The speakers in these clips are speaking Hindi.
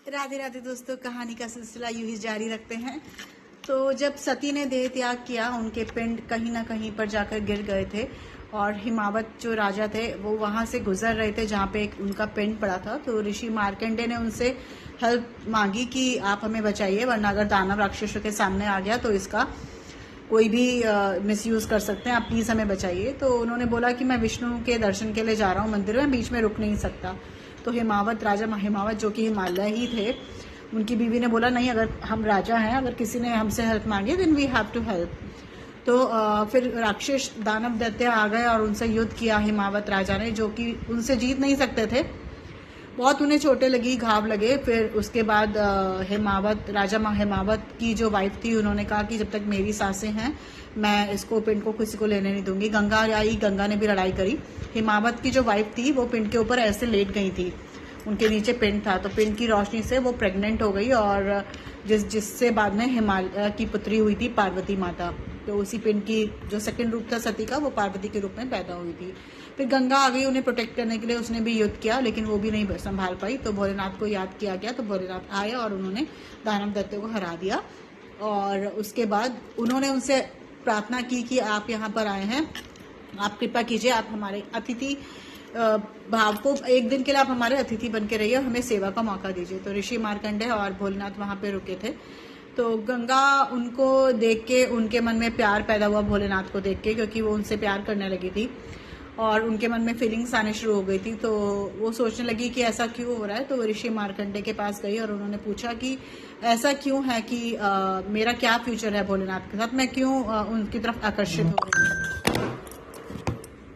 राधे राधे दोस्तों, कहानी का सिलसिला यूं ही जारी रखते हैं। तो जब सती ने देह त्याग किया, उनके पिंड कहीं ना कहीं पर जाकर गिर गए थे और हिमावत जो राजा थे वो वहां से गुजर रहे थे जहाँ पे एक उनका पिंड पड़ा था। तो ऋषि मार्कंडे ने उनसे हेल्प मांगी कि आप हमें बचाइए, वरना अगर दानव राक्षसों के सामने आ गया तो इसका कोई भी मिसयूज कर सकते हैं, आप प्लीज हमें बचाइए। तो उन्होंने बोला कि मैं विष्णु के दर्शन के लिए जा रहा हूँ मंदिर में, बीच में रुक नहीं सकता। तो हिमावत राजा हिमावत जो कि हिमालय ही थे, उनकी बीवी ने बोला नहीं, अगर हम राजा हैं, अगर किसी ने हमसे हेल्प मांगी then we have to help. तो फिर राक्षस दानव दैत्य आ गए और उनसे युद्ध किया हिमावत राजा ने, जो कि उनसे जीत नहीं सकते थे। बहुत उन्हें चोटें लगी, घाव लगे। फिर उसके बाद हिमावत हिमावत की जो वाइफ थी, उन्होंने कहा कि जब तक मेरी सांसें हैं मैं इसको पिंड को किसी को लेने नहीं दूंगी। गंगा आई, गंगा ने भी लड़ाई करी। हिमावत की जो वाइफ थी वो पिंड के ऊपर ऐसे लेट गई थी, उनके नीचे पिंड था, तो पिंड की रोशनी से वो प्रेग्नेंट हो गई और जिससे बाद में हिमालय की पुत्री हुई थी पार्वती माता। तो उसी पिंड की जो सेकंड रूप था सती का, वो पार्वती के रूप में पैदा हुई थी। फिर गंगा आ गई उन्हें प्रोटेक्ट करने के लिए, उसने भी युद्ध किया लेकिन वो भी नहीं संभाल पाई। तो भोलेनाथ को याद किया गया, तो भोलेनाथ आए और उन्होंने दानव दैत्य को हरा दिया। और उसके बाद उन्होंने उनसे प्रार्थना की कि आप यहाँ पर आए हैं, आप कृपा कीजिए, आप हमारे अतिथि भाव को एक दिन के लिए आप हमारे अतिथि बन के रहिए, हमें सेवा का मौका दीजिए। तो ऋषि मार्कंडे और भोलेनाथ वहां पे रुके थे। तो गंगा उनको देख के, उनके मन में प्यार पैदा हुआ भोलेनाथ को देख के, क्योंकि वो उनसे प्यार करने लगी थी और उनके मन में फीलिंग्स आने शुरू हो गई थी। तो वो सोचने लगी कि ऐसा क्यों हो रहा है। तो वो ऋषि मार्कंडे के पास गई और उन्होंने पूछा कि ऐसा क्यों है कि मेरा क्या फ्यूचर है भोलेनाथ के साथ, मैं क्यों उनकी तरफ आकर्षित हो रही हूँ।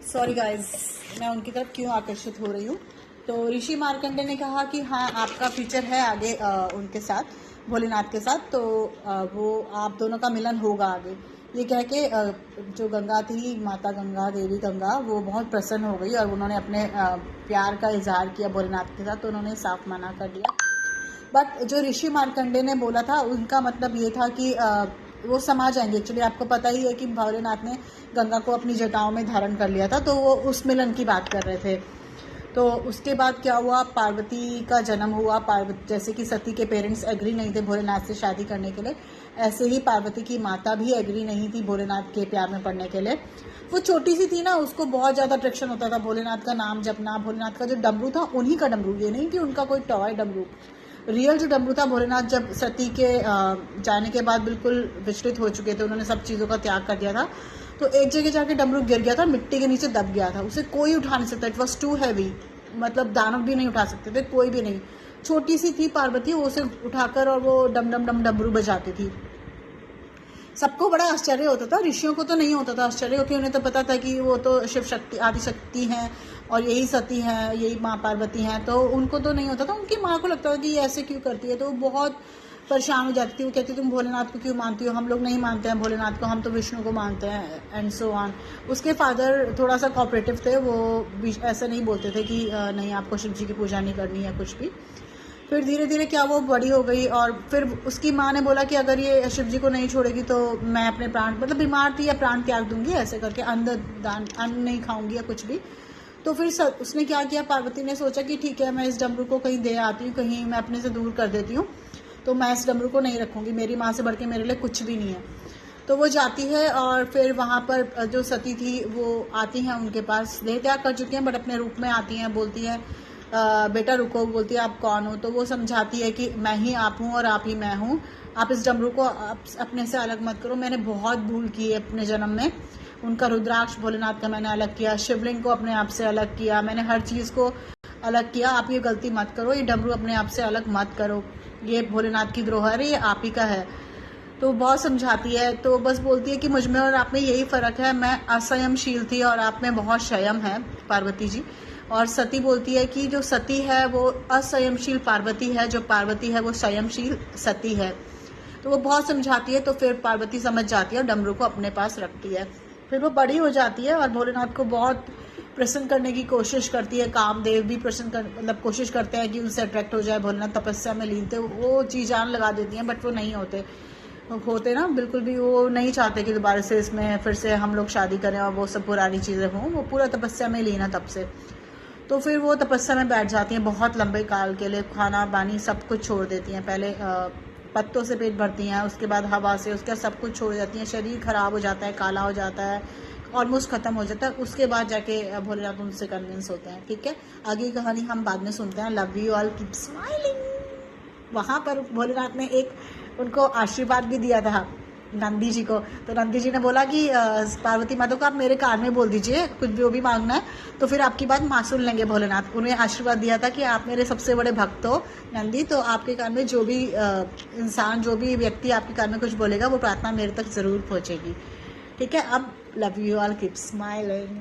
सॉरी गाइज, मैं उनकी तरफ क्यों आकर्षित हो रही हूँ। तो ऋषि मार्कंडे ने कहा कि हाँ, आपका फ्यूचर है आगे उनके साथ, भोलेनाथ के साथ, तो वो आप दोनों का मिलन होगा आगे। ये कह के जो गंगा थी, माता गंगा, देवी गंगा, वो बहुत प्रसन्न हो गई और उन्होंने अपने प्यार का इजहार किया भोलेनाथ के साथ। तो उन्होंने साफ मना कर दिया। बट जो ऋषि मार्कंडे ने बोला था, उनका मतलब ये था कि वो समा जाएंगे। एक्चुअली आपको पता ही है कि भोलेनाथ ने गंगा को अपनी जटाओं में धारण कर लिया था, तो वो उस मिलन की बात कर रहे थे। तो उसके बाद क्या हुआ, पार्वती का जन्म हुआ। पार्वती, जैसे कि सती के पेरेंट्स एग्री नहीं थे भोलेनाथ से शादी करने के लिए, ऐसे ही पार्वती की माता भी एग्री नहीं थी भोलेनाथ के प्यार में पड़ने के लिए। वो छोटी सी थी ना, उसको बहुत ज़्यादा अट्रैक्शन होता था भोलेनाथ का नाम जपना। भोलेनाथ का जो डमरू था, उन्हीं का डमरू, ये नहीं कि उनका कोई टॉय डमरू। रियल जो डमरू था, भोलेनाथ जब सती के जाने के बाद बिल्कुल विचलित हो चुके थे, उन्होंने सब चीज़ों का त्याग कर दिया था। तो एक जगह जाके डमरू गिर गया था, मिट्टी के नीचे दब गया था, उसे कोई उठा नहीं सकता। इट वॉज टू हैवी, मतलब दानव भी नहीं उठा सकते थे, कोई भी नहीं। छोटी सी थी पार्वती, वो उसे उठाकर और वो डम डम डम डमरू बजाती थी। सबको बड़ा आश्चर्य होता था, ऋषियों को तो नहीं होता था आश्चर्य, क्योंकि उन्हें तो पता था कि वो तो शिव शक्ति, आदि शक्ति हैं और यही सती हैं, यही माँ पार्वती हैं। तो उनको तो नहीं होता था। उनकी माँ को लगता था कि ये ऐसे क्यों करती है, तो वो बहुत परेशान हो जाती थी। वो कहती तुम भोलेनाथ को क्यों मानती हो, हम लोग नहीं मानते हैं भोलेनाथ को, हम तो विष्णु को मानते हैं, एंड सो ऑन। उसके फादर थोड़ा सा कोऑपरेटिव थे, वो ऐसा नहीं बोलते थे कि नहीं, आपको शिव जी की पूजा नहीं करनी है, कुछ भी। फिर धीरे धीरे क्या, वो बड़ी हो गई और फिर उसकी माँ ने बोला कि अगर ये शिव जी को नहीं छोड़ेगी तो मैं अपने प्राण, मतलब बीमार थी, या प्राण त्याग दूंगी, ऐसे करके अन्न नहीं खाऊंगी या कुछ भी। तो फिर उसने क्या किया, पार्वती ने सोचा कि ठीक है, मैं इस डमरू को कहीं दे आती हूँ, कहीं मैं अपने से दूर कर देती हूँ, तो मैं इस डमरू को नहीं रखूंगी, मेरी माँ से बढ़ के मेरे लिए कुछ भी नहीं है। तो वो जाती है और फिर वहाँ पर जो सती थी वो आती हैं उनके पास, देह त्याग कर चुकी हैं बट अपने रूप में आती हैं, बोलती हैं बेटा रुको, बोलती है आप कौन हो। तो वो समझाती है कि मैं ही आप हूँ और आप ही मैं हूँ, आप इस डमरू को अपने से अलग मत करो, मैंने बहुत भूल की है अपने जन्म में। उनका रुद्राक्ष भोलेनाथ का मैंने अलग किया, शिवलिंग को अपने आप से अलग किया, मैंने हर चीज़ को अलग किया, आप ये गलती मत करो, ये डमरू अपने आप से अलग मत करो, ये भोलेनाथ की द्रोह है, ये आप ही का है। तो बहुत समझाती है। तो बस बोलती है कि मुझ में और आप में यही फ़र्क है, मैं असंयमशील थी और आप में बहुत संयम है, पार्वती जी। और सती बोलती है कि जो सती है वो असंयमशील पार्वती है, जो पार्वती है वो संयमशील सती है। तो वो बहुत समझाती है। तो फिर पार्वती समझ जाती है और डमरू को अपने पास रखती है। फिर वो बड़ी हो जाती है और भोलेनाथ को बहुत प्रसन्न करने की कोशिश करती है। कामदेव भी मतलब कोशिश करते हैं कि उनसे अट्रैक्ट हो जाए। भोलेनाथ तपस्या में लीन थे, वो जी जान लगा देती हैं, बट वो नहीं होते ना, बिल्कुल भी वो नहीं चाहते कि दोबारा से इसमें फिर से हम लोग शादी करें और वो सब पुरानी चीज़ें हों। वो पूरा तपस्या में लीन है तब से। तो फिर वो तपस्या में बैठ जाती हैं बहुत लंबे काल के लिए, खाना पानी सब कुछ छोड़ देती हैं। पहले पत्तों से पेट भरती हैं, उसके बाद हवा से, उसके बाद सब कुछ छोड़ जाती हैं। शरीर खराब हो जाता है, काला हो जाता है, ऑलमोस्ट ख़त्म हो जाता है। उसके बाद जाके भोलेनाथ उनसे कन्विंस होते हैं। ठीक है, आगे की कहानी हम बाद में सुनते हैं। Love you all, keep smiling. वहाँ पर भोलेनाथ ने एक उनको आशीर्वाद भी दिया था नंदी जी को। तो नंदी जी ने बोला कि पार्वती माता को आप मेरे कान में बोल दीजिए कुछ भी, वो भी मांगना है तो फिर आपकी बात माँ सुन लेंगे भोलेनाथ। उन्हें आशीर्वाद दिया था कि आप मेरे सबसे बड़े भक्त हो नंदी, तो आपके कान में जो भी इंसान, जो भी व्यक्ति आपके कान में कुछ बोलेगा वो प्रार्थना मेरे तक ज़रूर पहुँचेगी। ठीक है, अब love you all, keep smiling.